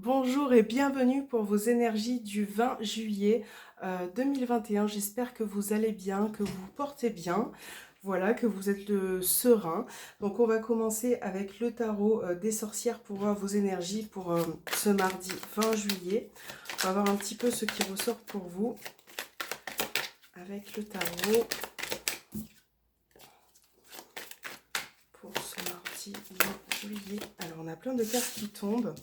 Bonjour et bienvenue pour vos énergies du 20 juillet 2021. J'espère que vous allez bien, que vous vous portez bien, voilà, que vous êtes serein. Donc on va commencer avec le tarot des sorcières pour voir vos énergies pour ce mardi 20 juillet. On va voir un petit peu ce qui ressort pour vous avec le tarot pour ce mardi 20 juillet. Alors on a plein de cartes qui tombent.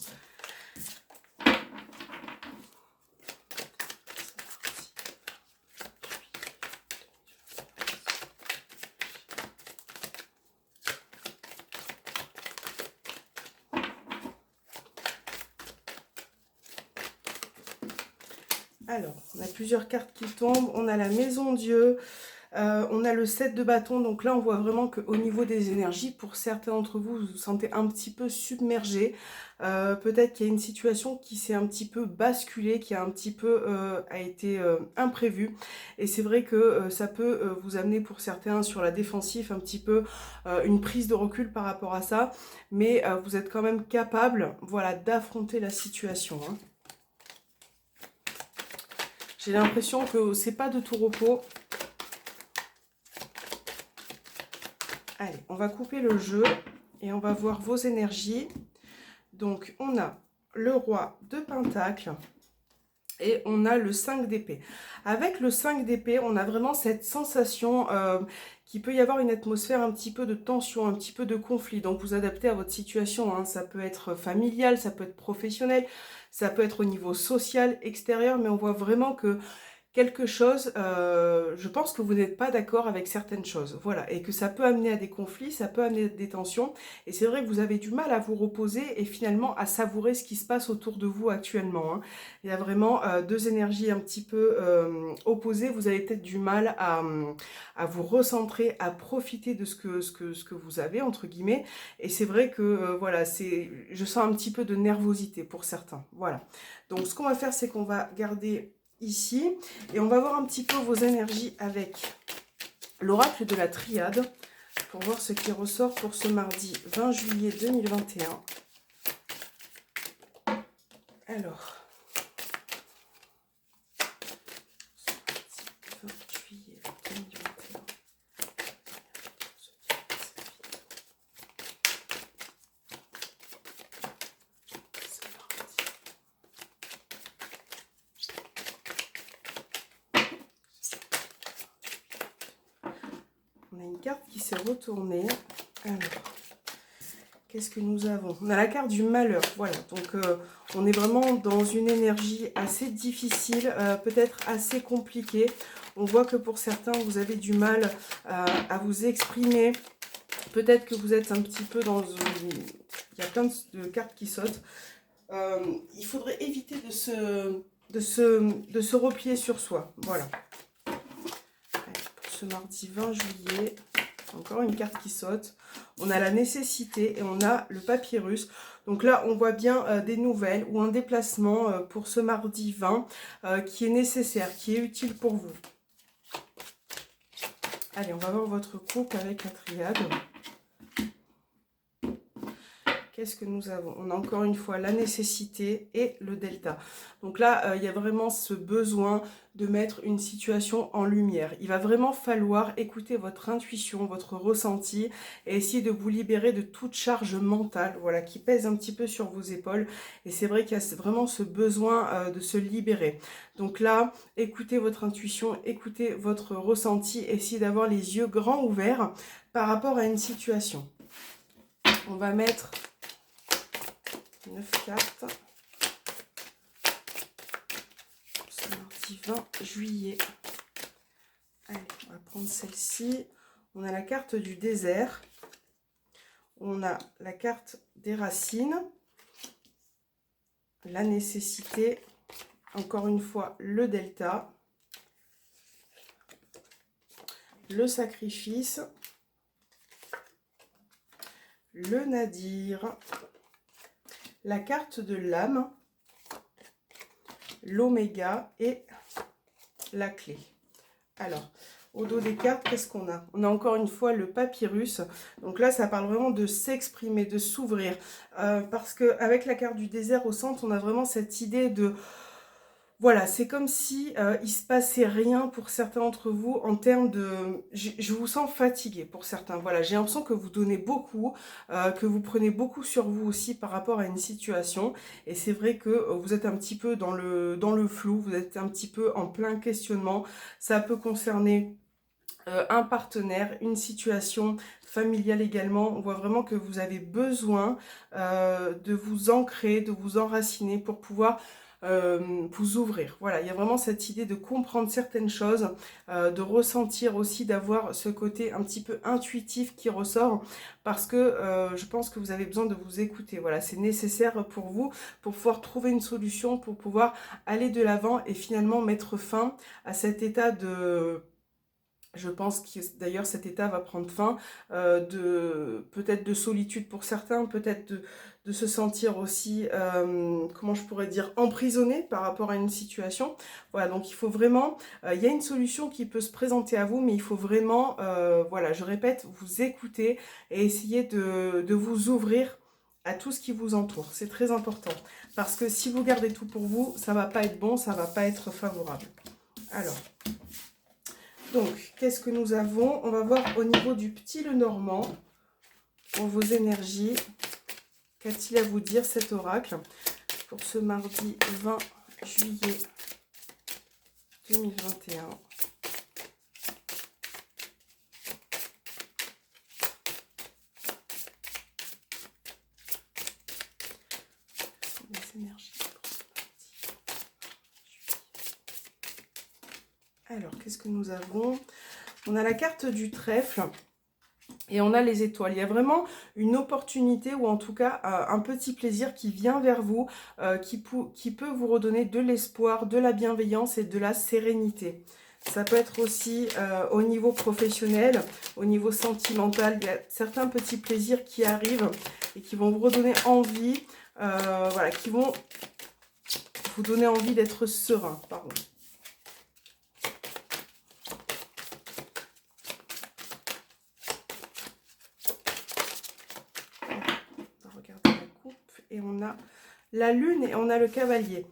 Alors, on a plusieurs cartes qui tombent. On a la maison Dieu, on a le 7 de bâton. Donc là, on voit vraiment qu'au niveau des énergies, pour certains d'entre vous, vous vous sentez un petit peu submergé. Peut-être qu'il y a une situation qui s'est un petit peu basculée, qui a un petit peu a été imprévue. Et c'est vrai que ça peut vous amener pour certains sur la défensive, un petit peu une prise de recul par rapport à ça. Mais vous êtes quand même capable, voilà, d'affronter la situation, hein. J'ai l'impression que c'est pas de tout repos. Allez, on va couper le jeu et on va voir vos énergies. Donc, on a le roi de Pentacle et on a le 5 d'épée. Avec le 5 d'épée, on a vraiment cette sensation qu'il peut y avoir une atmosphère un petit peu de tension, un petit peu de conflit. Donc, vous adaptez à votre situation, hein. Ça peut être familial, ça peut être professionnel, ça peut être au niveau social, extérieur, mais on voit vraiment que quelque chose, je pense que vous n'êtes pas d'accord avec certaines choses, voilà, et que ça peut amener à des conflits, ça peut amener à des tensions, et c'est vrai que vous avez du mal à vous reposer et finalement à savourer ce qui se passe autour de vous actuellement, hein. Il y a vraiment deux énergies un petit peu opposées, vous avez peut-être du mal à vous recentrer, à profiter de ce que vous avez, entre guillemets, et c'est vrai que, voilà, je sens un petit peu de nervosité pour certains, voilà. Donc ce qu'on va faire, c'est qu'on va garder ici et on va voir un petit peu vos énergies avec l'oracle de la triade pour voir ce qui ressort pour ce mardi 20 juillet 2021. Alors, ce mardi 20 juillet 2021. On a une carte qui s'est retournée. Alors, qu'est-ce que nous avons? On a la carte du malheur, voilà. Donc, on est vraiment dans une énergie assez difficile, peut-être assez compliquée. On voit que pour certains, vous avez du mal à vous exprimer. Peut-être que vous êtes un petit peu dans une... Il y a plein de cartes qui sautent. Il faudrait éviter de se replier sur soi. Voilà. Allez, pour ce mardi 20 juillet, encore une carte qui saute. On a la nécessité et on a le papyrus. Donc là, on voit bien des nouvelles ou un déplacement pour ce mardi 20 qui est nécessaire, qui est utile pour vous. Allez, on va voir votre couple avec la triade. Qu'est-ce que nous avons? On a encore une fois la nécessité et le delta. Donc là, il y a vraiment ce besoin de mettre une situation en lumière. Il va vraiment falloir écouter votre intuition, votre ressenti et essayer de vous libérer de toute charge mentale, voilà, qui pèse un petit peu sur vos épaules. Et c'est vrai qu'il y a vraiment ce besoin de se libérer. Donc là, écoutez votre intuition, écoutez votre ressenti, essayez d'avoir les yeux grands ouverts par rapport à une situation. On va mettre 9 cartes. Ce mardi 20 juillet. Allez, on va prendre celle-ci. On a la carte du désert. On a la carte des racines. La nécessité. Encore une fois, le delta. Le sacrifice. Le nadir. La carte de l'âme. L'oméga et la clé. Alors, Au dos des cartes, qu'est-ce qu'on a? On a encore une fois le papyrus. Donc là, ça parle vraiment de s'exprimer, de s'ouvrir. Parce qu'avec la carte du désert au centre, on a vraiment cette idée de... Voilà, c'est comme si il se passait rien pour certains d'entre vous en termes de... Je vous sens fatigué pour certains. Voilà, j'ai l'impression que vous donnez beaucoup, que vous prenez beaucoup sur vous aussi par rapport à une situation. Et c'est vrai que vous êtes un petit peu dans le flou, vous êtes un petit peu en plein questionnement. Ça peut concerner un partenaire, une situation familiale également. On voit vraiment que vous avez besoin de vous ancrer, de vous enraciner pour pouvoir vous ouvrir. Voilà, il y a vraiment cette idée de comprendre certaines choses, de ressentir aussi, d'avoir ce côté un petit peu intuitif qui ressort, parce que je pense que vous avez besoin de vous écouter. Voilà, c'est nécessaire pour vous, pour pouvoir trouver une solution, pour pouvoir aller de l'avant et finalement mettre fin à cet état de... Je pense que d'ailleurs cet état va prendre fin, peut-être de solitude pour certains, peut-être de se sentir aussi, comment je pourrais dire, emprisonné par rapport à une situation. Voilà, donc il faut vraiment, il y a une solution qui peut se présenter à vous, mais il faut vraiment, voilà, je répète, vous écouter et essayer de vous ouvrir à tout ce qui vous entoure. C'est très important, parce que si vous gardez tout pour vous, ça va pas être bon, ça va pas être favorable. Alors... Donc, qu'est-ce que nous avons? On va voir au niveau du petit Lenormand, pour vos énergies. Qu'a-t-il à vous dire cet oracle pour ce mardi 20 juillet 2021? Les énergies pour ce mardi. Alors, qu'est-ce que nous avons? On a la carte du trèfle. Et on a les étoiles. Il y a vraiment une opportunité ou en tout cas un petit plaisir qui vient vers vous, qui peut vous redonner de l'espoir, de la bienveillance et de la sérénité. Ça peut être aussi au niveau professionnel, au niveau sentimental. Il y a certains petits plaisirs qui arrivent et qui vont vous redonner envie, voilà, qui vont vous donner envie d'être serein. Pardon. Et on a la lune et on a le cavalier.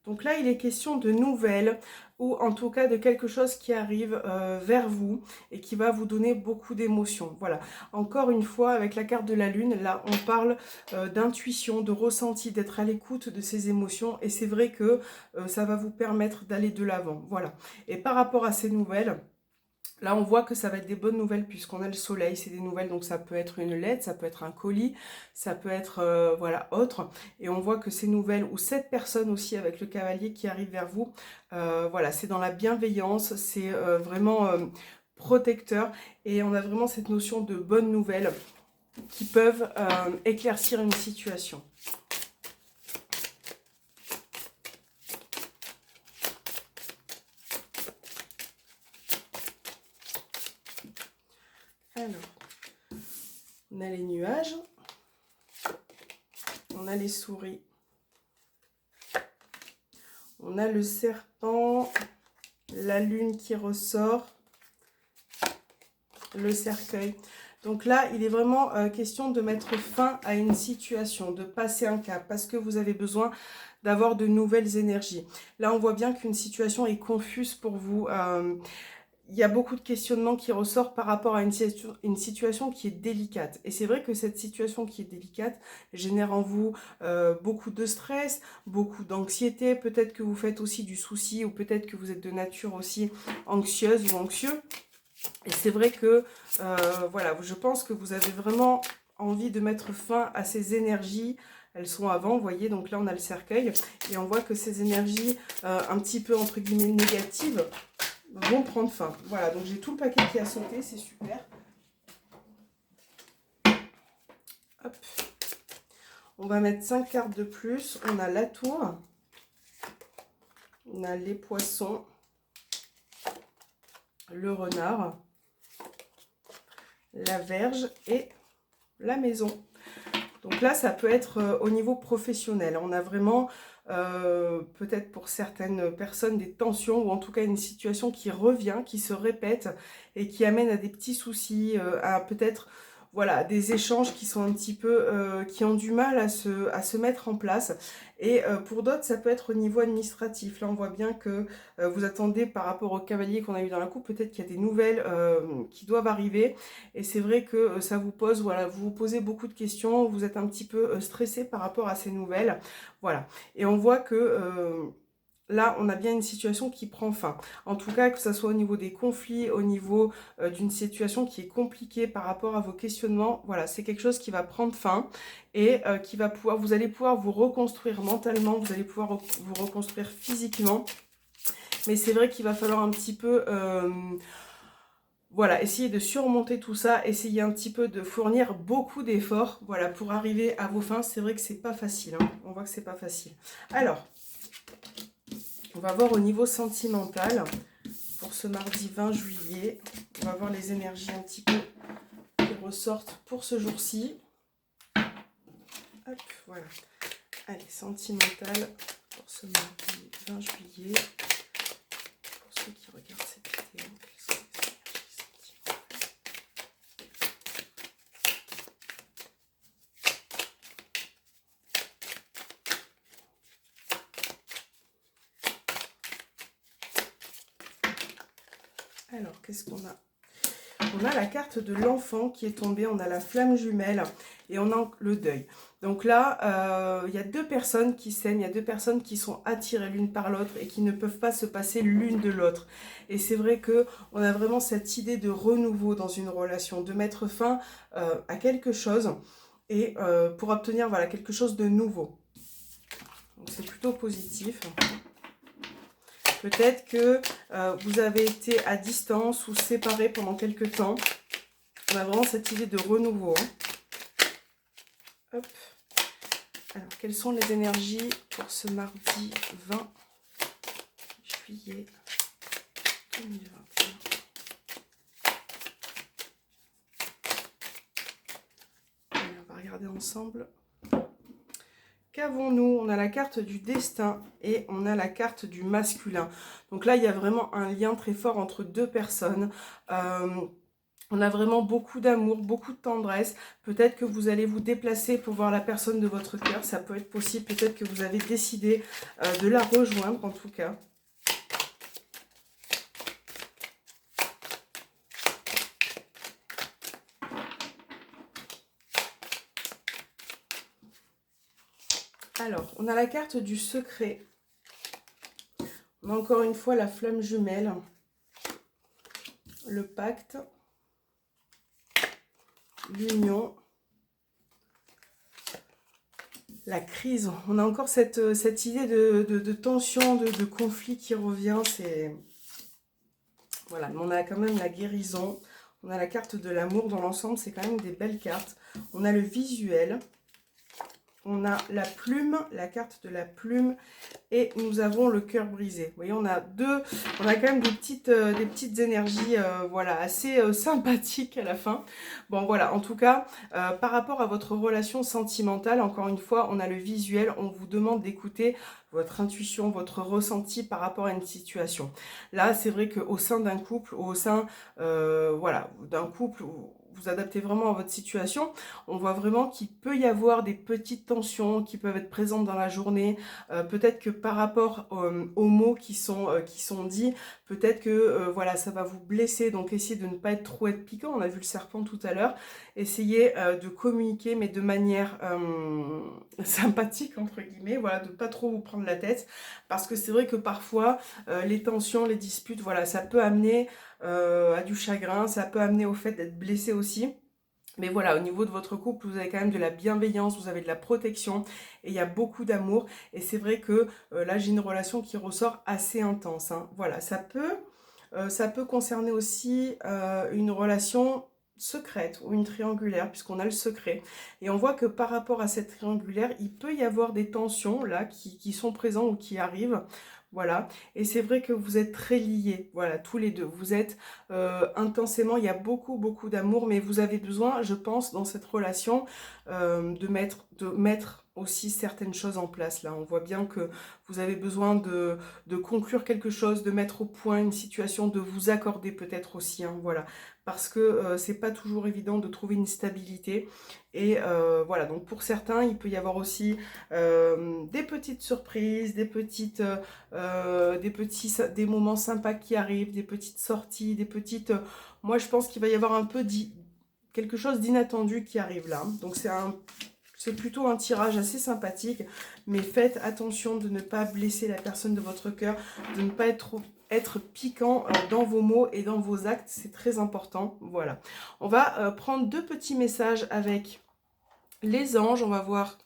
Donc là, il est question de nouvelles ou en tout cas de quelque chose qui arrive vers vous et qui va vous donner beaucoup d'émotions. Voilà, encore une fois, avec la carte de la lune, là, on parle d'intuition, de ressenti, d'être à l'écoute de ces émotions. Et c'est vrai que ça va vous permettre d'aller de l'avant. Voilà. Et par rapport à ces nouvelles... Là, on voit que ça va être des bonnes nouvelles puisqu'on a le soleil, c'est des nouvelles, donc ça peut être une lettre, ça peut être un colis, ça peut être, voilà, autre. Et on voit que ces nouvelles, ou cette personne aussi avec le cavalier qui arrive vers vous, voilà, c'est dans la bienveillance, c'est vraiment protecteur. Et on a vraiment cette notion de bonnes nouvelles qui peuvent éclaircir une situation. Alors, on a les nuages, on a les souris, on a le serpent, la lune qui ressort, le cercueil. Donc là, il est vraiment question de mettre fin à une situation, de passer un cap, parce que vous avez besoin d'avoir de nouvelles énergies. Là, on voit bien qu'une situation est confuse pour vous. Il y a beaucoup de questionnements qui ressortent par rapport à une situation qui est délicate. Et c'est vrai que cette situation qui est délicate génère en vous beaucoup de stress, beaucoup d'anxiété. Peut-être que vous faites aussi du souci ou peut-être que vous êtes de nature aussi anxieuse ou anxieux. Et c'est vrai que, voilà, je pense que vous avez vraiment envie de mettre fin à ces énergies. Elles sont avant, vous voyez, donc là on a le cercueil. Et on voit que ces énergies un petit peu, entre guillemets, négatives, vont prendre fin. Voilà, donc j'ai tout le paquet qui a sauté, c'est super. Hop. On va mettre 5 cartes de plus. On a la tour. On a les poissons. Le renard. La verge et la maison. Donc là, ça peut être au niveau professionnel. On a vraiment, peut-être pour certaines personnes, des tensions ou en tout cas une situation qui revient, qui se répète et qui amène à des petits soucis, à peut-être voilà, des échanges qui sont un petit peu, qui ont du mal à se mettre en place. Et pour d'autres, ça peut être au niveau administratif. Là, on voit bien que vous attendez par rapport au cavalier qu'on a eu dans la coupe, peut-être qu'il y a des nouvelles qui doivent arriver. Et c'est vrai que ça vous pose, voilà, vous vous posez beaucoup de questions, vous êtes un petit peu stressé par rapport à ces nouvelles. Voilà. Et on voit que là, on a bien une situation qui prend fin. En tout cas, que ce soit au niveau des conflits, au niveau d'une situation qui est compliquée par rapport à vos questionnements, voilà, c'est quelque chose qui va prendre fin et qui va pouvoir, vous allez pouvoir vous reconstruire mentalement, vous allez pouvoir vous reconstruire physiquement. Mais c'est vrai qu'il va falloir un petit peu, voilà, essayer de surmonter tout ça, essayer un petit peu de fournir beaucoup d'efforts, voilà, pour arriver à vos fins. C'est vrai que c'est pas facile, hein. On voit que c'est pas facile. Alors, on va voir au niveau sentimental pour ce mardi 20 juillet. On va voir les énergies un petit peu qui ressortent pour ce jour-ci. Hop, voilà. Allez, sentimental pour ce mardi 20 juillet. Pour ceux qui regardent cette vidéo, quelles sont les énergies sentimentales? Alors, qu'est-ce qu'on a? On a la carte de l'enfant qui est tombée, on a la flamme jumelle et on a le deuil. Donc là, il y a deux personnes qui s'aiment, il y a deux personnes qui sont attirées l'une par l'autre et qui ne peuvent pas se passer l'une de l'autre. Et c'est vrai qu'on a vraiment cette idée de renouveau dans une relation, de mettre fin à quelque chose et pour obtenir voilà, quelque chose de nouveau. Donc c'est plutôt positif. Peut-être que vous avez été à distance ou séparés pendant quelques temps. On a vraiment cette idée de renouveau. Hein. Hop. Alors, quelles sont les énergies pour ce mardi 20 juillet 2021? Allez, on va regarder ensemble. Qu'avons-nous? On a la carte du destin et on a la carte du masculin. Donc là, il y a vraiment un lien très fort entre deux personnes. On a vraiment beaucoup d'amour, beaucoup de tendresse. Peut-être que vous allez vous déplacer pour voir la personne de votre cœur. Ça peut être possible. Peut-être que vous avez décidé de la rejoindre en tout cas. Alors, on a la carte du secret. On a encore une fois la flamme jumelle. Le pacte. L'union. La crise. On a encore cette idée de tension, de conflit qui revient. C'est voilà, mais on a quand même la guérison. On a la carte de l'amour dans l'ensemble. C'est quand même des belles cartes. On a le visuel. On a la plume, la carte de la plume, et nous avons le cœur brisé. Vous voyez, on a quand même des petites énergies, voilà, assez sympathiques à la fin. Bon, voilà, en tout cas, par rapport à votre relation sentimentale, encore une fois, on a le visuel, on vous demande d'écouter votre intuition, votre ressenti par rapport à une situation. Là, c'est vrai qu'au sein d'un couple, au sein, voilà, d'un couple, vous adaptez vraiment à votre situation, on voit vraiment qu'il peut y avoir des petites tensions qui peuvent être présentes dans la journée. Peut-être que par rapport aux mots qui sont dits, peut-être que voilà, ça va vous blesser. Donc essayez de ne pas être trop piquant. On a vu le serpent tout à l'heure. Essayez de communiquer, mais de manière sympathique, entre guillemets. Voilà, de ne pas trop vous prendre la tête. Parce que c'est vrai que parfois, les tensions, les disputes, voilà, ça peut amener à du chagrin, ça peut amener au fait d'être blessé aussi. Mais voilà, au niveau de votre couple, vous avez quand même de la bienveillance, vous avez de la protection et il y a beaucoup d'amour. Et c'est vrai que là, j'ai une relation qui ressort assez intense. Hein. Voilà, ça peut concerner aussi une relation secrète ou une triangulaire, puisqu'on a le secret. Et on voit que par rapport à cette triangulaire, il peut y avoir des tensions là qui sont présentes ou qui arrivent. voilà. Et c'est vrai que vous êtes très liés, voilà, tous les deux. Vous êtes intensément, il y a beaucoup, beaucoup d'amour, mais vous avez besoin, je pense, dans cette relation, de mettre aussi certaines choses en place. Là, on voit bien que vous avez besoin de conclure quelque chose, de mettre au point une situation, de vous accorder peut-être aussi, hein, voilà. Parce que c'est pas toujours évident de trouver une stabilité. Et voilà, donc pour certains, il peut y avoir aussi des petites surprises, des moments sympas qui arrivent, des petites sorties, des petites... moi, je pense qu'il va y avoir un peu quelque chose d'inattendu qui arrive là. Donc c'est plutôt un tirage assez sympathique, mais faites attention de ne pas blesser la personne de votre cœur, de ne pas être piquant dans vos mots et dans vos actes, c'est très important. Voilà. On va prendre 2 petits messages avec les anges, on va voir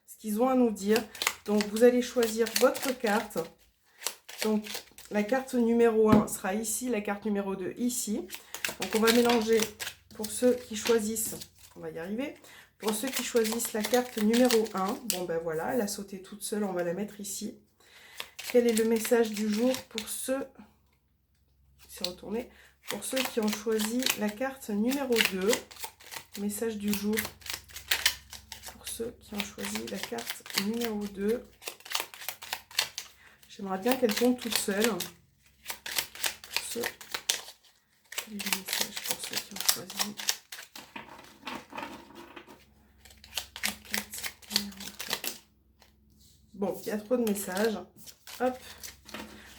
ce qu'ils ont à nous dire. Donc vous allez choisir votre carte. Donc la carte numéro 1 sera ici, la carte numéro 2 ici. Donc on va mélanger pour ceux qui choisissent, on va y arriver. Pour ceux qui choisissent la carte numéro 1, bon ben voilà, elle a sauté toute seule, on va la mettre ici. Quel est le message du jour pour ceux, c'est retourné, pour ceux qui ont choisi la carte numéro 2, message du jour pour ceux qui ont choisi la carte numéro 2. J'aimerais bien qu'elle tombe toute seule. Quel est le message pour ceux qui ont choisi la carte numéro 2. Bon, il y a trop de messages. Hop.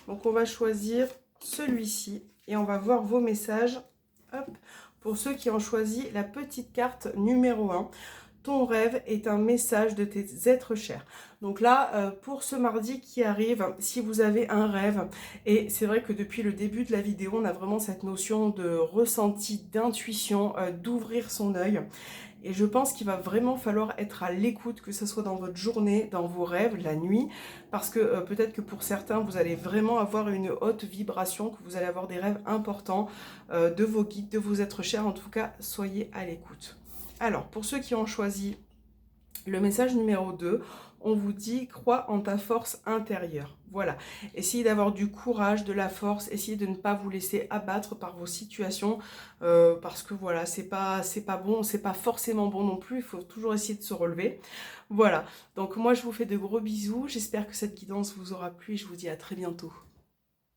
Donc on va choisir celui-ci et on va voir vos messages. Hop. Pour ceux qui ont choisi la petite carte numéro 1. Ton rêve est un message de tes êtres chers. Donc là, pour ce mardi qui arrive, si vous avez un rêve, et c'est vrai que depuis le début de la vidéo, on a vraiment cette notion de ressenti, d'intuition, d'ouvrir son œil. Et je pense qu'il va vraiment falloir être à l'écoute, que ce soit dans votre journée, dans vos rêves, la nuit, parce que peut-être que pour certains, vous allez vraiment avoir une haute vibration, que vous allez avoir des rêves importants de vos guides, de vos êtres chers. En tout cas, soyez à l'écoute. Alors, pour ceux qui ont choisi le message numéro 2, on vous dit « Crois en ta force intérieure ». Voilà. Essayez d'avoir du courage, de la force. Essayez de ne pas vous laisser abattre par vos situations. Parce que voilà, c'est pas bon, c'est pas forcément bon non plus. Il faut toujours essayer de se relever. Voilà. Donc moi, je vous fais de gros bisous. J'espère que cette guidance vous aura plu et je vous dis à très bientôt.